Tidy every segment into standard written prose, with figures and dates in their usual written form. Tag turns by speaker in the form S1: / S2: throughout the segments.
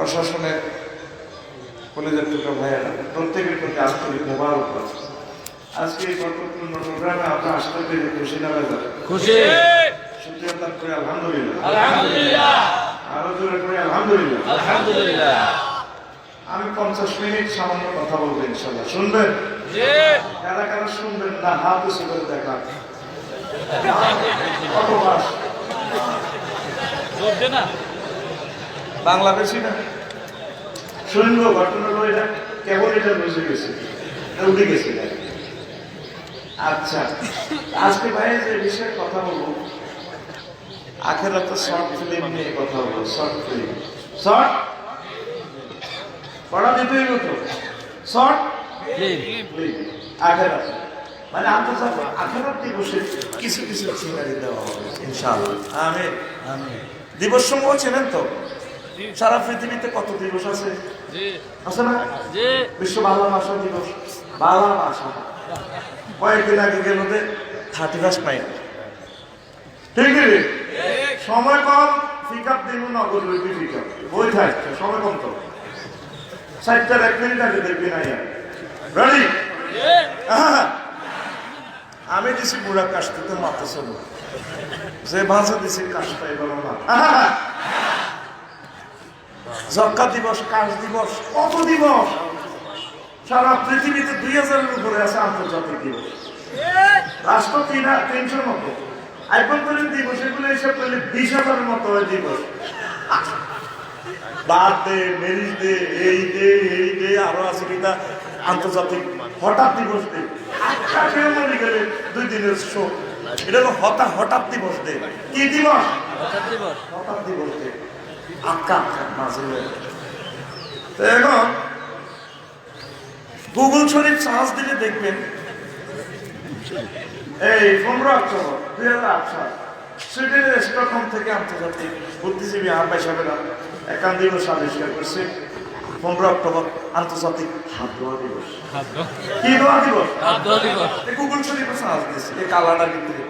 S1: প্রশাসনের কলেজের টুকরা ভাইয়েরা প্রত্যেকের প্রতি আন্তরিক মোবারকবাদ। আজকে এই গুরুত্বপূর্ণ প্রোগ্রামে আমরা আসতে পেরে খুশি না বেজার?
S2: খুশি।
S1: শুকরিয়া আদায় করি আলহামদুলিল্লাহ।
S2: আলহামদুলিল্লাহ।
S1: আরো জোরে করি আলহামদুলিল্লাহ।
S2: আলহামদুলিল্লাহ।
S1: আমি 50 মিনিট সামান্য কথা বলবো ইনশাআল্লাহ। শুনবেন?
S2: জি।
S1: কারা কারা শুনবেন না হাত উঁচু করে দেখান। কত মাস?
S2: জোর দে না।
S1: বাংলাদেশি না শুনবো ঘটনা এটা কেবল এটা বুঝে গেছে উঠে গেছে। আচ্ছা, আজকে ভাই যে বিষয়ে কথা বলবো আখেরাত শর্ট ফিল্ম নিয়ে কথা বলবো। শর্ট ফিল্ম, শর্ট পড়া দিতেই হতো। শর্ট ফিল্ম আখেরাত মানে আন্তর্জাতিক আখেরাত দিবসে কিছু কিছু সিনারি দেওয়া হবে ইনশাআল্লাহ। আমিন আমিন। দিবস সমূহ চেনেন তো? সারা পৃথিবীতে কত দিবস আছে? আছে না? বিশ্ব বাংলা ভাষা দিবস, বাংলা ভাষা কয়েকদিন আগে গেল 31 মাই। ঠিক আছে, সময় কম, পিকআপ দিন নগদ লইবি পিকআপ বই থাকছে, সময় কম তো 7টার 1 মিনিট আগে দেখবি না। রেডি? আমি দিছি বুড়া কাশতে তো মাথা চল যে ভাষা দিছি কাশটা এবার না। যক্কা দিবস, কাশ দিবস, কত দিবস সারা পৃথিবীতে 2000-এর উপরে আছে আন্তর্জাতিক দিবস। রাষ্ট্র 300-র মতো আভ্যন্তরীণ দিবস, এগুলো হিসাব করলে 20,000-এর মতো দিবস। বার্থডে, ম্যারেজ ডে, এই ডে এই ডে আরো আছে কিনা আন্তর্জাতিক হঠাৎ দিবস ডে। মনে গেলে 2 দিনের শোক, এটা হলো হঠাৎ দিবস ডে। কি দিবস? হঠাৎ দিবস ডে। এখন গুগল শরীফ সার্চ দিলে দেখবেন এই 15 অক্টোবর 2008 সাল সুইডেনের স্টকহোম থেকে আন্তর্জাতিক বুদ্ধিজীবী আহ্বাই সাহেবেরা একান্ত দিবস আবিষ্কার করছে। 15 অক্টোবর আন্তর্জাতিক হাত ধোয়া দিবস। কি ধোয়া দিবস?
S2: হাত ধোয়া দিবস।
S1: গুগল শরীফে সার্চ দিয়েছে এই কালানার ভিতরে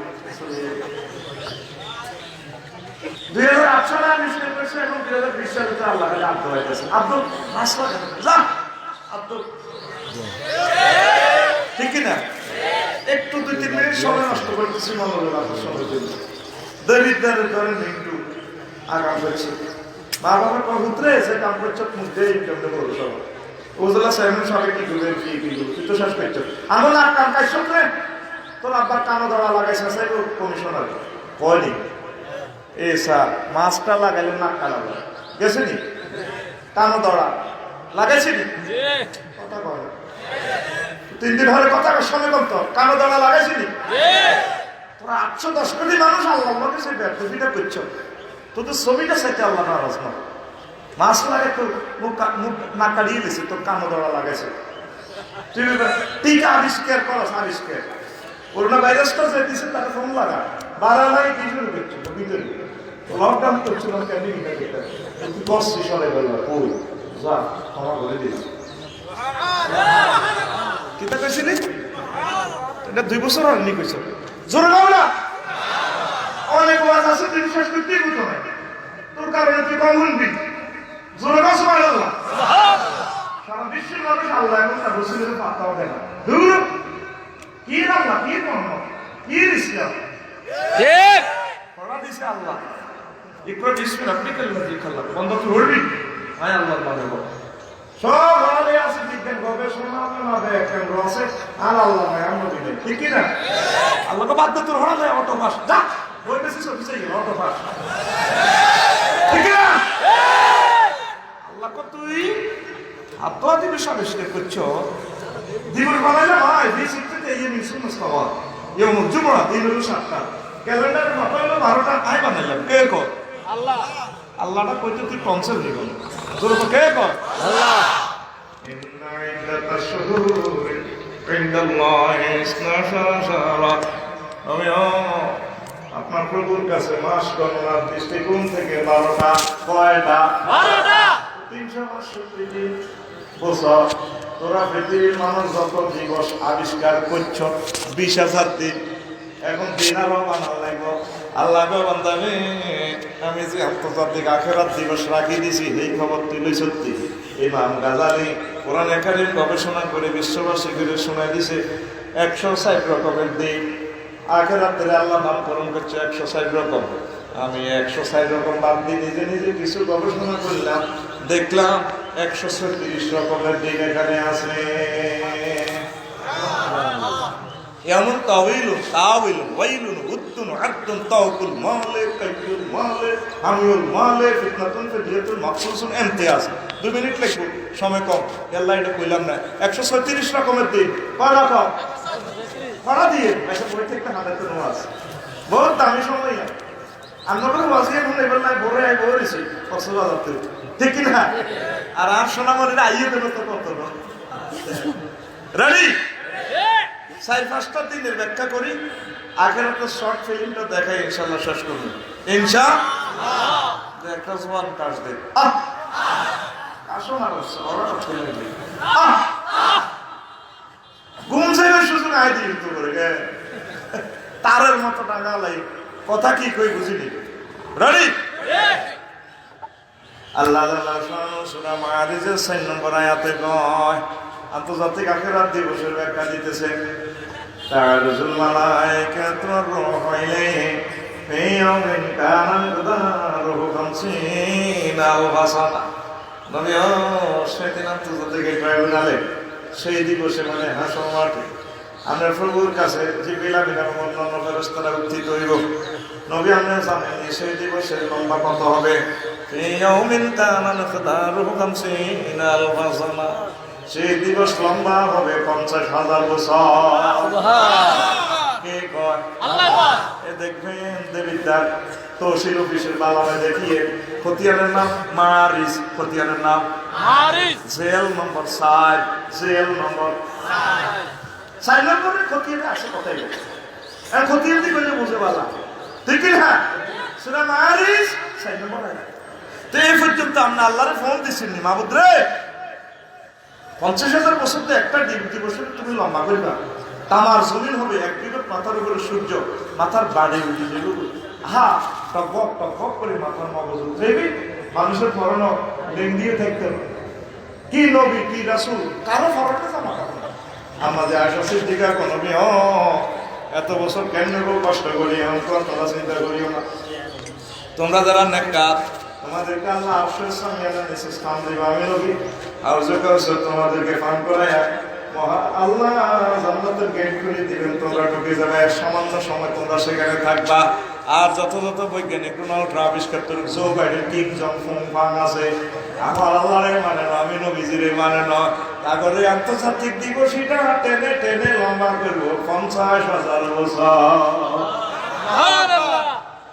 S1: 2008 সালে আবিষ্কার করেছে এবং 2020 সালে আল্লাহ খালি আব্দুল হয়েছে। আব্দুল আসলা যা আব্দুল, ঠিক কিনা? একটু 2-3 মিনিট সময় নষ্ট করতেছি মনোযোগ আকর্ষণের জন্য। দরিদ্রের ধরেন একটু আগাম করছে বাবার কবুতরে এসে কাম করছে মুখে ইনকাম করবো সব ওজলা সাহেবের সবাই কি করবে কি করবে তুই তো শেষ করছো আমার না কাম কাজ শুনবে তোর আব্বার কানো দড়া লাগাইছে সাহেব কমিশনার কয়নি এ স্যার মাছটা লাগাইলে নাক কালাবো গেছে নি কানো দড়া লাগাইছে নি কথা বলে 3 দিন ধরে কথা সময় কম তো কানো দড়া লাগাইছে নি তোরা 810 কোটি মানুষ আল্লাহ লোকে সেই ব্যর্থতা করছো তোদের ছবিটা সাথে আল্লাহ নারাজ না মাছ লাগে তোর মুখ নাক কাটিয়ে দিছে তোর কানো দড়া লাগাইছে টিকা আবিষ্কার করস আবিষ্কার করোনা ভাইরাসটা যে দিছে তার ফোন লাগা বাড়া লাগে কি শুরু করছো ভিতরে লকডাউন করছিল কেন তুই বসছি সরে গেল ওই যা ক্ষমা করে দিস কিতা কইছিলি এটা 2 বছর হয়নি কইছ জোরে গাও না অনেক ওয়াজ আছে তুই শেষ করতেই বুঝো না তোর কারণে তুই কম শুনবি জোরে গাও সুবহানাল্লাহ সারা বিশ্বের মানুষ আল্লাহ এবং তার রাসূলের পাত্তাও দেয় না দূর কি আল্লাহ কি ধর্ম কি ইসলাম ঠিক পড়া দিছে আল্লাহ ইকরা বিসমি রাব্বিকাল লাযী খালাক বন্ধ তুই হইবি আয় আল্লাহর নামে বল সব ভালো আছে বিজ্ঞান গবেষণা না দেয় কেন্দ্র আছে আর আল্লাহ নাই আমরা দিলে ঠিক কি না আল্লাহকে বাদ দে তোর হড়া যায় অটো পাস যা বই বেশি অফিসে গেল অটো পাস ঠিক না আল্লাহ কো তুই আত্মা দিবস আবিষ্কার করছো দিবস বানাইলে ভাই এই শিখতে এই মিশন সওয়াল ইয়ম জুমআ দিনের 7টা ক্যালেন্ডারে মাথা হলো 12টা আই বানাইলাম কে কো আল্লাহ আল্লাহটা কইতে তুই কনসেপ্ট নিবি তোর কে কো আল্লাহ ইন্না ইদ্দাতাশ শুহুরি ইনদাল্লাহি 12 শাহরা আমি আপনার প্রভুর কাছে মাস গণনার দৃষ্টিকোণ থেকে 12টা কয়টা 12টা 365 বছর তোরা পৃথিবীর মানুষ যত দিবস আবিষ্কার করছ 20,000 দিন এখন দিন আরো বানানো লাগবে আল্লাহ গো বান্দারে, আমি যে আন্তর্জাতিক আখেরাত দিবস রাখি দিছি এই খবর তুই লই সত্যি। ইমাম গাজালি কোরআনে কারীম গবেষণা করে বিশ্ববাসীকে শোনায় দিছে 160 রকমের দিন আখেরাতের আল্লাহ নামকরণ করছে 160 রকম। আমি 160 রকম বাদ দিয়ে নিজে নিজে কিছু গবেষণা করলাম, দেখলাম 136 রকমের দিন এখানে আছে। এমন তাওয়িলুন তাওয়িলুন ওয়াইলুন উদ্দুন আদুন তাওকুল মালে কাইয়ুল মালে হামিউল মালে ফিতনাতুন ফিদিয়াতুল মাকসুসুন ইমতিয়াজ। 2 মিনিট লাগবে, সময় কম। আল্লাহ এটা কইলাম না 136 রকমের দিন কয় রকম পড়া দিয়ে এসে বই থেকে হাতে নামাজ বহুত দামি সময় না। আমরা বলে ওয়াজিয়ে মনে এবার নাই বড় আই বলেছি কক্সবাজারতে, ঠিক কি না? আর সোনামণিরা আইয়ে দেব তো কত রেডি। 4-5টা দিনের ব্যাখ্যা করি, আখেরাতের শর্ট ফিল্মটা দেখাই ইনশাআল্লাহ শেষ করব ইনশাআল্লাহ। একটা জোয়ান কাজ দেখ আসো না ওরা তো ছেলে নেই ঘুম থেকে সুযোগ আয় দিই তো করে তারের মতো টাকা লাই কথা কি কই বুঝিনি। রেডি আল্লাহ সূরা মাআরিজের 4 নম্বর আয়াতে কয় আন্তর্জাতিক আখেরাত দিবসের ব্যাখ্যা দিতেছে তারজুল মালায়েকাতু রূহু ইলাইহি ফি ইয়াউমিন কানা মিকদারুহু 50 আলফা সানা। নবী সেদিন আন্তর্জাতিক ট্রাইব্যুনালে সেই দিবসে মানে হাসর মাঠে আমরা প্রভুর কাছে জিবরিল আমিন এবং অন্যান্য ফেরেশতারা উত্থিত হইব। নবী আমরা জানেন সেই দিবসের লম্বা কত হবে? ফি ইয়াউমিন কানা মিকদারুহু 50 আলফা সানা। সেই দিবস লম্বা হবে 50,000 বছর। কে কয়? আল্লাহ কয়। এ দেখবেন দেবিদ্যার তহসিল অফিসের বালামে দেখিয়ে খতিয়ানের নাম মারিস, খতিয়ানের নাম মারিস, জেল নম্বর 7, জেল নম্বর 4 নম্বরে খতিয়ানে আসে কথাই বলে। আর খতিয়ান দি কইলে বুঝে বালা, ঠিক কি না? সূরা মারিস 4 নম্বর আয়াত। তো এই পর্যন্ত আমরা আল্লাহরে ফোন দিছিনি মাবুদ রে 50,000 বছর তো একটা দিবসে তুমি লম্বা করবা, তামার জমিন হবে 1 বিঘত মাথার উপরে সূর্য, মাথার বাড়ি উঠে যাবে। হা টকবক টকবক করে মাথার মগজ উঠেবি, মানুষের ফরনো লেন দিয়ে থাকতে কি নবী কি রাসূল কারো ফরনে জামা কাপড়। আমাদের আশা সিদ্দিকা কোন নবী এত বছর কেমনে গো কষ্ট করি এমন তোমরা চিন্তা করিও না। তোমরা যারা নেককার তোমাদেরকে আল্লাহ আফসোস সামিয়ানা নিচে স্থান দিবা। আমি নবী আউযু করছো তোমাদেরকে ফান করায়া আল্লাহ জান্নাতের গেট খুলে দিবেন, তোমরা ঢুকে যাবে। সামান্য সময় তোমরা সেখানে থাকবা। আর যত যত বৈজ্ঞানিক রোনাল্ড আবিষ্কার করুক, জো বাইডেন কিং জং ফুং ফাং আছে, আমার আল্লাহরে মানে না, আমি নবীজিরে মানে না। তারপরে আন্তর্জাতিক দিবসটা টেনে টেনে লম্বা করবো 50,000 বছর।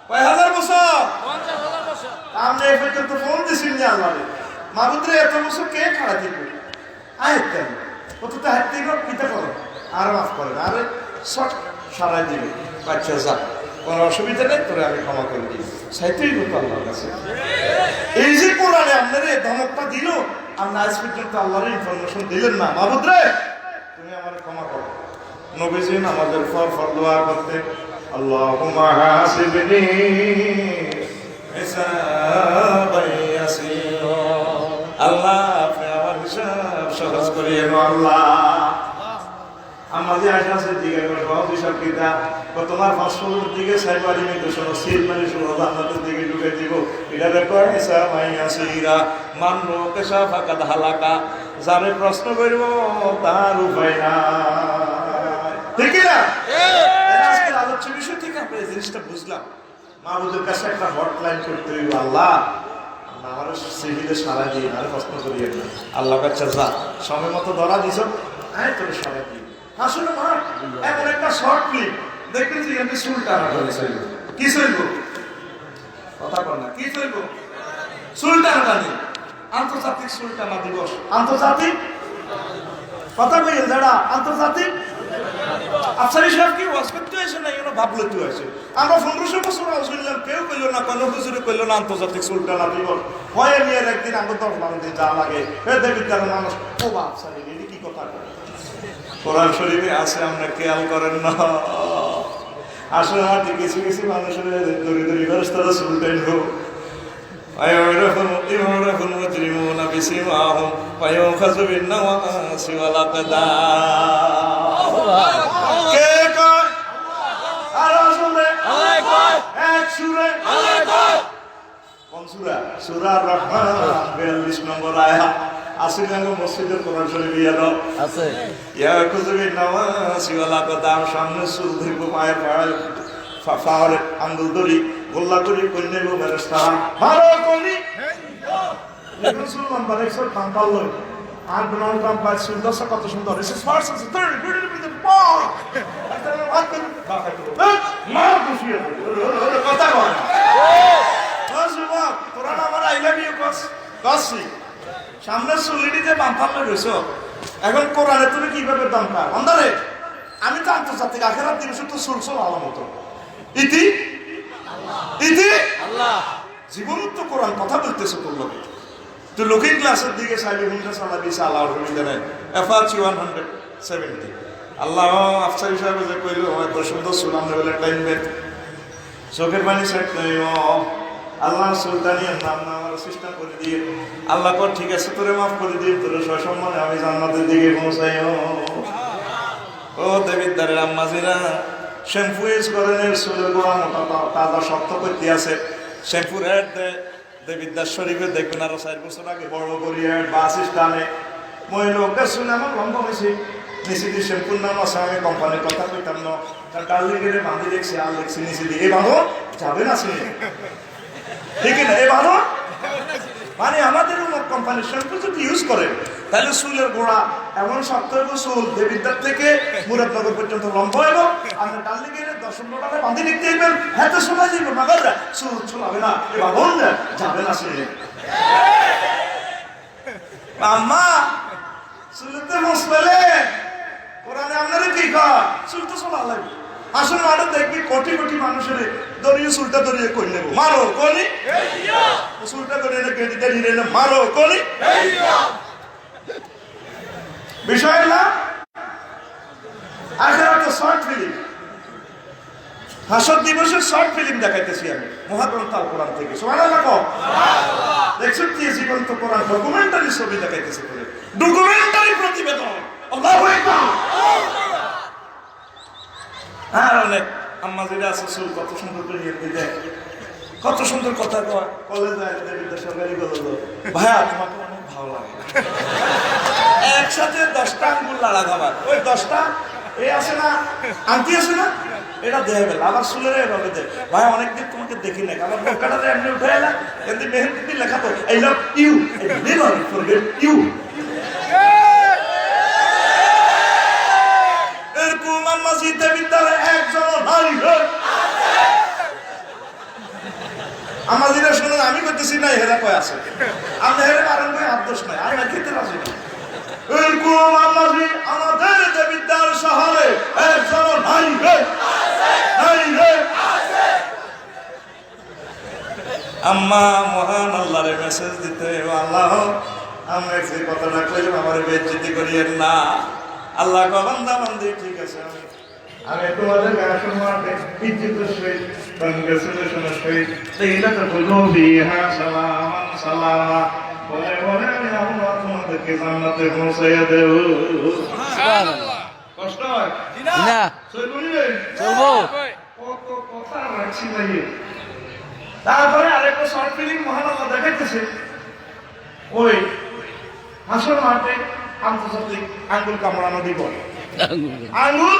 S1: কয় হাজার বছর?
S2: 50,000 বছর।
S1: আমরা এ পর্যন্ত ফোন দিছি না আল্লাহরে মাবুদরে এত বছর কে খাড়া দিব আইতে কতটা হাঁটতে গো কিতা করো আর মাফ করে আরে সব সারাই দিবে। আচ্ছা যা কোনো অসুবিধা নেই, তোরে আমি ক্ষমা করে দিই। সাইতেই হতো আল্লাহর কাছে। এই যে কোরআনে আপনার এই ধমকটা দিল, আপনি আজ পর্যন্ত আল্লাহর ইনফরমেশন দিলেন না। মাবুদরে তুমি আমার ক্ষমা করো। নবীজি আমাদের ফর দোয়া করতেন, আল্লাহুম্মা হাসিবনি হিসাবান ইয়াসীরা। আল্লাহ আপনি আমার হিসাব সহজ করিয়ে দাও। আল্লাহ আমাদের আশাসের দিকে সহজ হিসাব কিতা তোমার পাসপোর্টের দিকে সাইবারি মে দোষণ সিল মানে জান্নাতের দিকে ঢুকে দিব। এটা রেকর্ড হিসাবান ইয়াসীরা। মানলো কেশা ফাকাদ হালাকা, যারে প্রশ্ন করব তার উপায় না, ঠিক না? আজকের আলোচ্য বিষয় থেকে আমরা এই জিনিসটা বুঝলাম। মাহবুদের কাছে একটা হটলাইন করতে হইব। আল্লাহ আমার সিভিলে সারা দিয়ে আর প্রশ্ন করিয়ে না। আল্লাহ কাছে যা সময় মতো ধরা দিছ, হ্যাঁ তোর সারা দিয়ে আসলে মা এমন একটা শর্ট ফিল্ম দেখবেন যে এমনি চুল টানা করে চলব। কি চলব? কথা কর না, কি চলব? চুল টানা টানি। আন্তর্জাতিক চুল টানা দিবস। আন্তর্জাতিক কথা কইল যারা আন্তর্জাতিক আফসারি সাহেব কি ওয়াজ করতে হয়েছে না এগুলো ভাবলে তুই আছে। আমরা 1500 বছর ওয়াজ করলাম, কেউ কইল না, কোনো হুজুরে কইল না আন্তর্জাতিক সুলতানা দিবস। হয় নিয়ে একদিন আমরা 10-12 দিন যা লাগে এ দেখি তার মানুষ ও আফসারি এটি কি কথা? কোরআন শরীফে আছে, আমরা খেয়াল করেন না। আসলে আমার কিছু কিছু মানুষের দরিদ্রী ফেরেশতারা সুলতান হোক ويعرف المجرمون بسيماهم ويؤخذ بالنواصي والأقدام কে কয় আর আসলে এক সুরে কোন সূরা সূরা রহমান 42 নম্বর আয়াত আসিলাঙ্গ মসজিদের কোরআন শরীফ ইয়ালো
S2: আছে
S1: ইয়াকুযু বিন-নাওয়াসি ওয়াল আকদাম সামনে সুর ধরিব পায়ের পায়ের আঙ্গুল ধরি গোল্লা করি কন্যা গো ফেরেশতা মারো কলি রাসূল নাম্বার 100 কাম পালো আর ব্রাউন কাম পাই সুন্দর কত সুন্দর this is first is third beauty with the power মার খুশি কথা বল বাবা কোরআন আমার আই লাভ ইউ কসি সামনে সুলিডি যে বাম্পার রইছো এখন কোরআনে তুমি কিভাবে দাম পাও অন্ধারে আমি তো আন্তর্জাতিক আখেরাত দিবস তো সুলসুল আলামত ইতি আল্লাহ জীবন তো কোরআন কথা বলতেছে তোর লোকে তো লুকিং ক্লাসের দিকে সাইবে হুন্ডা সালাবি সালাহ রবিদে নাই এফআরচি 170 আল্লাহ আফসার হিসাবে যে কইলো হয়তো সুন্দর সুলাম লেভেলের টাইম বেট চোখের পানি সেট নাই আল্লাহ সুলতানিয়ার নাম না আমার সিস্টেম করে দিয়ে আল্লাহ কর ঠিক আছে তোরে মাফ করে দিয়ে তোর সসম্মানে আমি জান্নাতের দিকে পৌঁছাই ও দেবিদ্দারের আম্মাজিরা শ্যাম্পু ইউজ করেন চুলের গোড়া মোটা তাজা শক্ত করতে আছে শ্যাম্পুর অ্যাড দেয় দেবিদ্দার শরীফে দেখবেন আরো 4 বছর আগে বড় করি অ্যাড বাস স্ট্যান্ডে মহিলা শুনে আমার লম্বা হয়েছে নিচে দিয়ে শ্যাম্পুর নাম আছে আমি কোম্পানির কথা কইতাম না কারণ ডাল লেগে বাঁধি দেখছি আর দেখছি নিচে দিয়ে এই বাঁধো যাবে না শুনে ঠিক না এই বাঁধো মানে আমাদের কোম্পানির শ্যাম্পু যদি ইউজ করে তাহলে চুলের গোড়া এমন শক্ত হইব চুল দেবিদ্দার থেকে মুরাদনগর পর্যন্ত লম্বা হইব আপনি ডাল গিয়ে 10 টাকা বাঁধি লিখতে দিবেন হাতে শোনা যাইব মাগার চুল হবে না এবার বল না যাবে না শুনে আম্মা চুলতে মুসলে কোরআনে আপনারা কি কয় চুল তো চলা লাগবে আসলে আরো দেখবি কোটি কোটি মানুষের দড়িয়ে চুলটা দড়িয়ে কই নেব মারো কলি চুলটা দড়িয়ে কেটে দাঁড়িয়ে না মারো কলি বিষয় না আখেরাতে শর্ট ফিল্ম হাসর দিবসের শর্ট ফিল্ম দেখাইতেছি আমি মহাগ্রন্থ আল কোরআন থেকে সুবহানাল্লাহ কও দেখছেন কি জীবন্ত কোরআন ডকুমেন্টারি ছবি দেখাইতেছে করে ডকুমেন্টারি প্রতিবেদন আল্লাহু আকবার আর অনেক আম্মা যেটা আছে চুল কত সুন্দর করে নিয়ে দেয় কত সুন্দর কথা কয় কলেজ যায় সরকারি কলেজ ভাইয়া তোমাকে অনেক ভালো লাগে একসাথে 10টা আঙ্গুল লাড়া খাবার ওই 10টা এই আছে না আন্টি আছে না এটা দেয় বেলা আবার চুলের এভাবে দেয় ভাই অনেকদিন তোমাকে দেখি না আবার বোকাটাতে এমনি উঠে এলাম কিন্তু মেহেন্দি লেখা তো I love you never forget you এরকম আম্মা জিতে বিদ্যালয়ে একজন নাই আমার যেটা শুনুন আমি করতেছি না হেরা কয় আছে আপনি হেরে মারেন কয় আদর্শ নাই আর খেতে রাজি না এরকম আম্মাজি আমাদের দেবিদ্যার শহরে একজন নাই আম্মা মহান আল্লাহরে মেসেজ দিতে আল্লাহ আমরা যে কথাটা কইলাম আমার বেজ্জতি করিয়েন না আল্লাহ বান্দা বান্দি ঠিক আছে আমি তোমাদের গান শুনতে ইজ্জতের সহিত কংগ্রেচুলেশনের সহিত তাইলাতে বলো বিহা সালামান সালামা বলে বলে আমি আল্লাহ তোমাদেরকে জান্নাতে পৌঁছাইয়া দেব সুবহানাল্লাহ কষ্ট হয়
S2: না চলবো
S1: কত কথা রাখছি ভাই তারপরে আরেকটা শর্ট ফিল্ম মহান আল্লাহ দেখাইতেছে ওই হাসর মাঠে আন্তর্জাতিক আঙ্গুল কামড়ানো দিব আঙ্গুল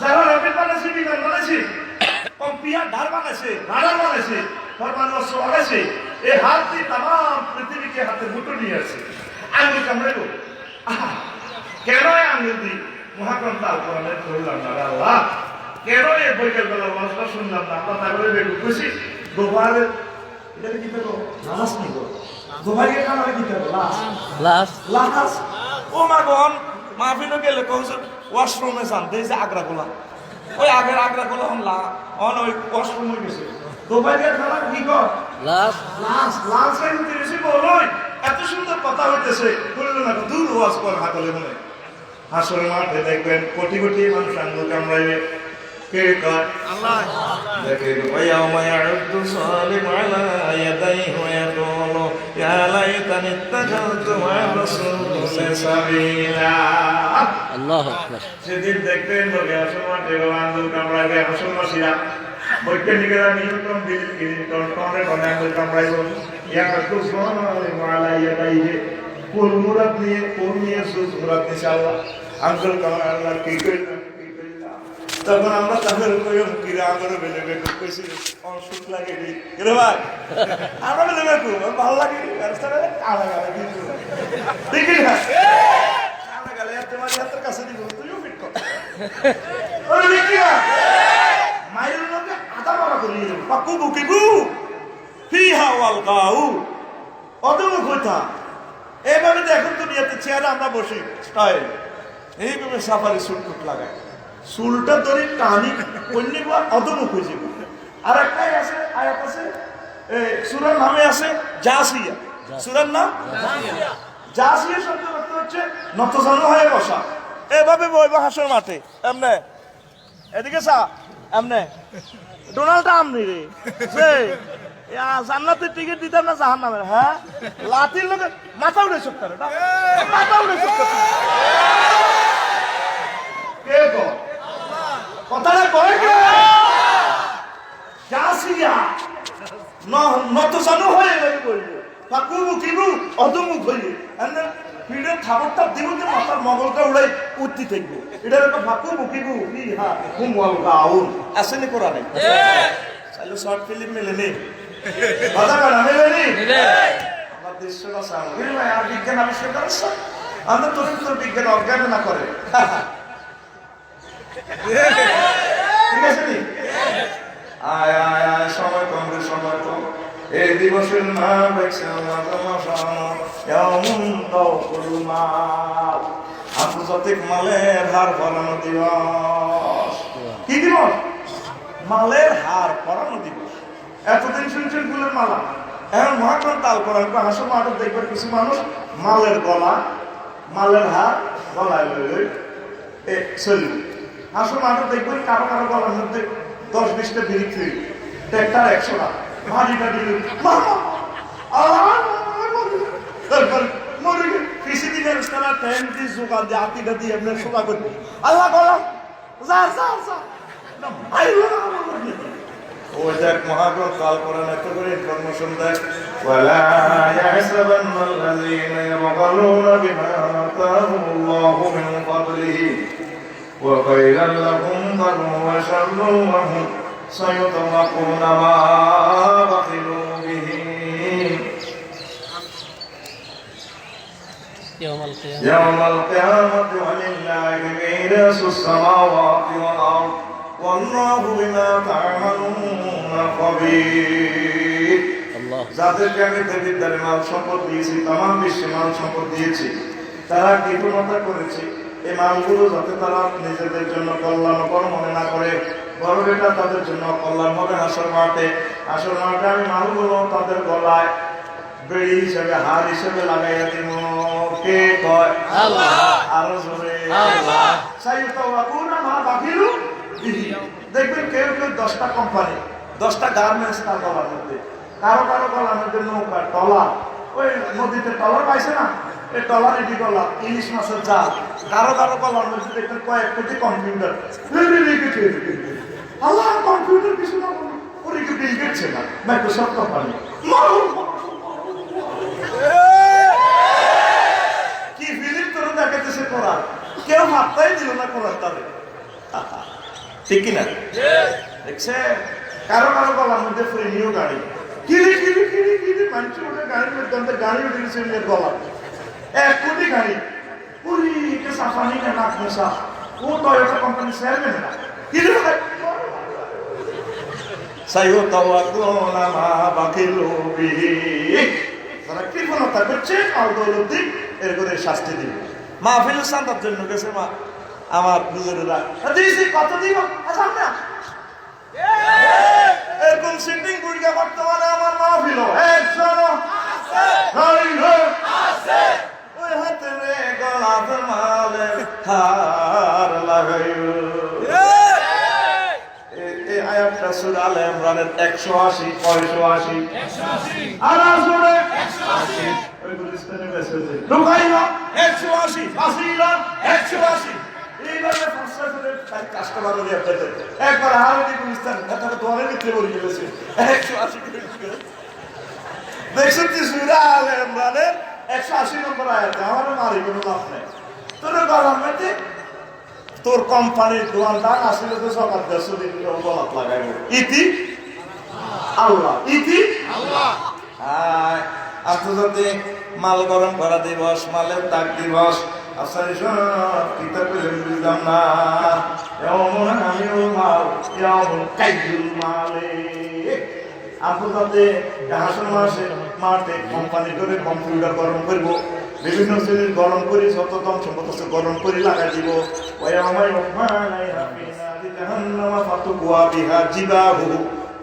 S1: যারা রকেট বানাইছে বিমান বানাইছে কম্পিয়া ধার বানাইছে রাডার বানাইছে পরমাণু অস্ত্র বানাইছে এই হাত দিয়ে তাম পৃথিবীকে হাতে মুঠো নিয়ে আসছে আঙ্গুল কামড়াইব কেন আঙ্গুল দিই মহাগ্রন্থ আল কোরআনের ধরলাম না আল্লাহ কেন এই বৈকাল বেলা মানুষটা শুনলাম না আমরা তারপরে বের খুশি গোবারের এটাকে কি দেবো লাশ নিব গোবারের কামারে কি দেবো লাশ ও মা গন মাহফিলে গেলে কৌশল ওয়াশরুমে যান দেই যে আগ্রাগুলা ওই আগের আগ্রাগুলা অন ওই ওয়াশরুমে গেছে গোবারের খানা কি কর লাশ খাইতে বেশি বলই এত সুন্দর কথা হইতেছে বললো না দূর ওয়াজ কর হাতলে মনে হাসর মাঠে দেখবেন কোটি কোটি মানুষ আঙ্গুল কামড়াইবে কে কয় আল্লাহ দেখেন ওয়ায়াউমা ইয়াউদ্দু সালিম আলা ইয়াদাইহি ওয়া ইয়াকুলু ইয়া লাইতানি ইত্তাখাযতু মা'a রাসূলি সাবিলা
S2: আল্লাহু আকবার।
S1: সেদিন দেখবেন নবী আসল মাঠে আঙ্গুল কামড়াইবে আসলবাসীরা বৈজ্ঞানিকেরা নিউটন ক্লিনটন টনে টনে আঙ্গুল কামড়াইব ইয়াকুলু সালিম আলা ইয়াদাইহি কোন মুরাদ নিয়ে সুজ মুরাদ ইনশাআল্লাহ আঙ্গুল কামড়াই আল্লাহ কি কইলাম তখন আমরা তাদের কিরা আমরা বেলে বেকু কইছি অসুখ লাগে রে ভাই আমরা বেলে বেকু ভালো লাগে রাস্তায় আলা গেলে কিন্তু ঠিক না আলা গেলে তোমার হাতের কাছে দিব তুইও ফিট কর ওরে দেখিয়া মাইল লোকে আদা মারা করি পাকু বুকিবু ফিহা ওয়াল গাউ অদম কথা এভাবে দেখুন দুনিয়াতে চেয়ারে আমরা বসি স্টাইল এইভাবে সাফারি সুট লাগায় চুলটা ধরে টানি কন্যা অদম খুঁজে আর একটাই আছে আয়াত আছে সূরার নামে আছে জাসিয়া সূরার নাম জাসিয়া শব্দ অর্থ হচ্ছে নতজানু হয়ে বসা এভাবে বইব হাসর মাঠে এমনে এদিকে সা এমনে ডোনাল্ড ট্রাম্প নি রে সে জান্নাতের টিকিট দিতাম না জাহান্নামের হ্যাঁ লাঠির লোকে মাথা উড়ে চোখ করে মাথা উড়ে চোখ কে গো কথাটা কয় কে জাসিয়া নতজানু হয়ে গেলে বলবো ফাকুবু কিবু অদমুখ হইলে এমনি পিঠে থাবরটা দিব যে মাথার মগলটা উড়াই উঠতে থাকবো এটা একটা ফাকুবু কিবু ফিহা হুম ওয়াল গাউন আসেনি কোরআনে চাইলে শর্ট ফিল্ম মেলে নেই কথা কাটা মেলে নেই আমার দেশটা সামনে আর বিজ্ঞান আবিষ্কার করছে আমরা তোর বিজ্ঞান অজ্ঞান না করে ঠিক আছে নি আয় আয় আয় সময় কম রে সময় কম এই দিবসের নাম রাখছে আন্তর্জাতিক মালের হার পরানো দিবস কি দিবস মালের হার পরানো দিবস এতদিন শুনছেন ফুলের মালা এখন মহাকরণ তাল করার হাসো মাঠে দেখবেন কিছু মানুষ মালের গলা মালের হার গলায় চলি হাসো মাঠে দেখবেন কারো কারো গলার মধ্যে 10-20টা বিড়ি ফ্রি ট্যাক্টার 100 টাকা ভাজিটা দিল মরে কৃষি দিনের তারা টাইম দিয়ে জোগাড় দিয়ে আতিটা দিয়ে আপনার সোজা করবে আল্লাহ গলা যা যা যা ওই দেখ মহাগ্রহ কাল করেন এত করে ইনফরমেশন দেয় ওয়ালা ইয়াহসাবান্নাল্লাযীনা ইয়াবখালুনা বিমা আতাহুল্লাহু মিন ফাদলিহি ওয়া খায়রাল লাহুম বাল ওয়া শাররু ওয়া হুম সায়ুতওয়াকুনা মা বাখিলু বিহি ইয়াওমাল কিয়ামাতি ওয়ালিল্লাহি মিরাসুস সামাওয়াতি ওয়াল আরদ ওয়াল্লাহু বিমা তা'মালুনা খাবীর যাদেরকে আমি দেবীদের মাল সম্পদ দিয়েছি তামাম বিশ্বে মাল সম্পদ দিয়েছি তারা কৃপণতা করেছে এই মালগুলো যাতে তারা নিজেদের জন্য কল্যাণকর মনে না করে বড় এটা তাদের জন্য কল্যাণ হবে হাসর মাঠে আমি মালগুলো তাদের গলায় বেড়ি হিসেবে হার হিসেবে লাগাইয়া দিব কে কয় আল্লাহ আরো জোরে আল্লাহ সাইয়ুতাওয়াকুনা মা বাকিলু দেখবেন কেউ 10টা কোম্পানি 10টা গার্মেন্টস তার গলার মধ্যে কারো গলার মধ্যে নৌকা টলার ওই নদীতে টলার পাইছে না এই টলার এটি গলা ইলিশ মাছের জাল কারো গলার মধ্যে দেখবেন কয়েক কোটি কম্পিউটার আল্লাহ কম্পিউটার কিছু না ওরে কি বিল গেটস না মাইক্রোসফট কোম্পানি কি ফিলিপ তোর দেখাতেছে কোরআন কেউ হাতটাই দিল না কোরআন তাদের ঠিক কিনা দেখছে কারো গলার মধ্যে ফ্রি নিউ গাড়ি কিরি মানুষ ওটা গাড়ির মধ্যে গাড়ি উঠে গেছে গলা 1 কোটি গাড়ি পুরি কে সাফানি কে নাক মশা ও টয়োটা কোম্পানি চেয়ারম্যান না কিরি সাইয়ুতাওয়াকুনা মা বাকিলু বিহি যারা কৃপণতা করছে আর দৌলতি এর করে শাস্তি দিবে মাহফিল শান্তার জন্য গেছে মা আমার হুজুরেরা দিছি কত দিব সামনে এরকম সিটিং বুড়িয়া বর্তমানে আমার মাহফিল একজন আছে ওই হাতে রে গলার মালে হার লাগাইও আয়াতটা সূরা আলে ইমরানের 180 180 আর আসলে 180 ওই গুলিস্তানের মেসেজে ঢুকাইলো 180 ফাসিলা 180 এইভাবে ফাঁসা করে কাস্টমার হলে আপনাদের একবার হারদি গুলিস্তান এটা দোয়ারে ভিতরে বলে গেছে 180 করে দেখছেন কি সূরা আলে ইমরানের 180 নম্বর আয়াত আমার মারি কোনো লাভ নাই তোর গভর্নমেন্টে তোর কোম্পানির দোকানদার আসলে তো সরকার 150 দিন বলাত লাগাইবো ইতি আল্লাহ ইতি আল্লাহ আন্তর্জাতিক মাল গরম করা দিবস মালের তাক দিবস আসারি সব কিতাব বুঝলাম না এমন আমিও মাল এমন কাইদুল মালে আন্তর্জাতিক হাসন মাঠে কোম্পানি করে কম্পিউটার গরম করবো বিভিন্ন শ্রেণীর গরম করি শততম সম্পদ গরম করে লাগাই দিব ওয়ামাই ওমালাই রাবিনা জাহান্নামা ফাতুকুয়া বিহা জিবাহু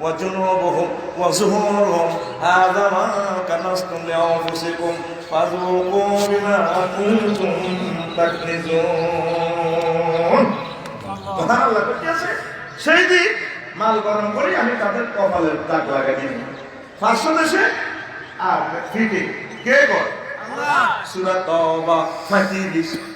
S1: ওয়া জুনুবুহুম ওয়া যুহুরুহুম হাযা মা কানাসতুম লিআনফুসিকুম ফাযুকু বিমা কুনতুম তাকনিজুন কথা আল্লাহ কি আছে সেই দিন মাল গরম করি আমি তাদের কপালের দাগ লাগাই দিব 500 দেশে আর ফিটে কে কর সূরা তাওবা 35